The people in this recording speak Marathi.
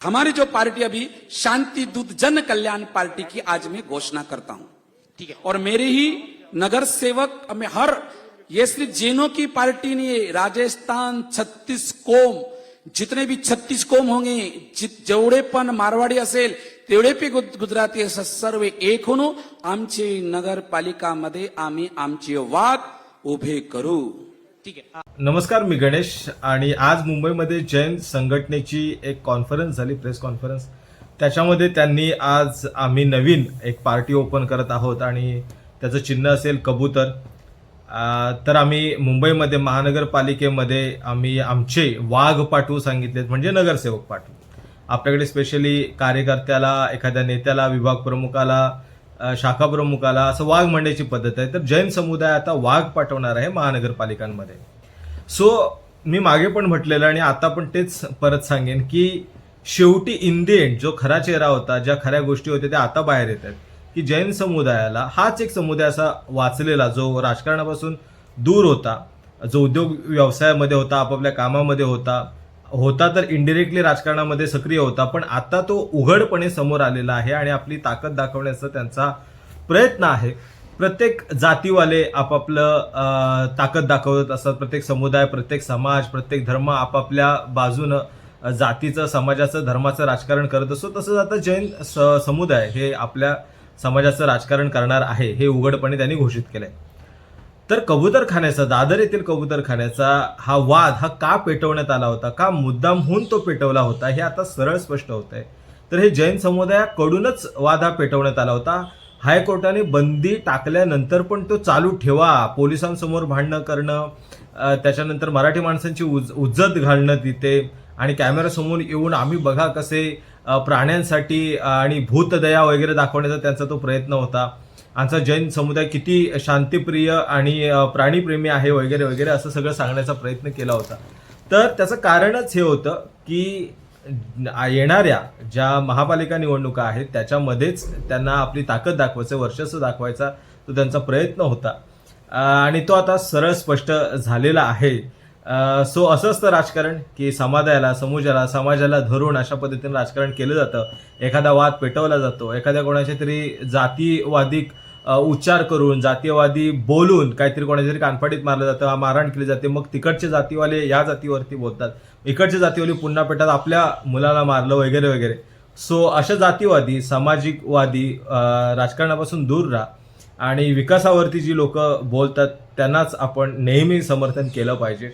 हमारी जो पार्टी अभी शांति दूत जन कल्याण पार्टी की आज मैं घोषणा करता हूं, ठीक है। और मेरे ही नगर सेवक में हर ये सिर्फ जैनों की पार्टी नहीं है, राजस्थान 36 कोम, जितने भी 36 कोम होंगे, जेवढे पण मारवाडी असेल तेवढे पे गुजराती असं सर्व एक होऊन आमची नगरपालिकामध्ये आम्ही आमची वाघ उभे करू, ठीक आहे। नमस्कार, मी गणेश आणि आज मुंबईमध्ये जैन संघटनेची एक कॉन्फरन्स झाली, प्रेस कॉन्फरन्स। त्याच्यामध्ये त्यांनी आज आम्ही नवीन एक पार्टी ओपन करत आहोत आणि त्याचं चिन्ह असेल कबूतर। तर आम्ही मुंबईमध्ये महानगरपालिकेमध्ये आम्ही आमचे वाघ पाठवू सांगितलेत, म्हणजे नगरसेवक पाठवू। आपल्याकडे स्पेशली कार्यकर्त्याला, एखाद्या नेत्याला, विभाग प्रमुखाला, शाखा प्रमुखाला असं वाघ म्हणण्याची पद्धत आहे। तर जैन समुदाय आता वाघ पाठवणार आहे महानगरपालिकांमध्ये। सो मी मागे पण म्हटलेलं आणि आता पण तेच परत सांगेन की शेवटी इन द एंड जो खरा चेहरा होता, ज्या खऱ्या गोष्टी होत्या त्या आता बाहेर येतात की जैन समुदायाला हाच एक समुदाय असा वाचलेला, जो राजकारणापासून दूर होता, जो उद्योग व्यवसायामध्ये होता, आपापल्या कामामध्ये होता तर इनडायरेक्टली राजकारणामध्ये सक्रिय होता, पण आता तो उघडपणे समोर आलेला आहे आणि आपली ताकद दाखवण्याचा त्यांचा प्रयत्न आहे। प्रत्येक जातीवाले आपापलं ताकद दाखवत असतात, प्रत्येक समुदाय, प्रत्येक समाज, प्रत्येक धर्म आपापल्या बाजूनं जातीचं, समाजाचं, धर्माचं राजकारण करत असतो। तसंच आता जैन समुदाय हे आपल्या समाजाचं राजकारण करणार आहे, हे उघडपणे त्यांनी घोषित केलंय। तर कबूतरखान्याचा, दादर येथील कबूतरखान्याचा हा वाद हा का पेटवण्यात आला होता, का मुद्दामहून तो पेटवला होता, हे आता सरळ स्पष्ट होत आहे। तर हे जैन समुदायाकडूनच वाद हा पेटवण्यात आला होता। हायकोर्टाने बंदी टाकल्यानंतर पण तो चालू ठेवा, पोलिसांसमोर भांडणं करणं, त्याच्यानंतर मराठी माणसांची उज्जत घालणं तिथे, आणि कॅमेरासमोर येऊन आम्ही बघा कसे प्राण्यांसाठी आणि भूतदया वगैरे दाखवण्याचा त्यांचा तो प्रयत्न होता। आमचा जैन समुदाय किती शांतिप्रिय आणि प्राणीप्रेमी आहे वगैरे वगैरे असं सगळं सांगण्याचा प्रयत्न केला होता। तर त्याचं कारणच हे होतं की येणाऱ्या ज्या महापालिका निवडणुका आहेत त्याच्यामध्येच त्यांना आपली ताकद दाखवायचं, वर्चस्व दाखवायचा तो त्यांचा प्रयत्न होता आणि तो आता सरळ स्पष्ट झालेला आहे। सो असं असतं राजकारण की समुदायाला, समाजाला धरून अशा पद्धतीने राजकारण केलं जातं। एखादा वाद पेटवला जातो, एखाद्या कोणाच्या तरी जातीवादी उच्चार करून, जातीयवादी बोलून काहीतरी कोणाच्या तरी कानफाडीत मारलं जातं, मारहाण केली जाते। मग तिकडचे जातीवाले या जातीवरती बोलतात, इकडचे जातीवाले पुन्हा पेटतात, आपल्या मुलाला मारलं वगैरे वगैरे। सो अशा जातीवादी, सामाजिकवादी राजकारणापासून दूर राहा आणि विकासावरती जी लोक बोलतात त्यांनाच आपण नेहमी समर्थन केलं पाहिजे।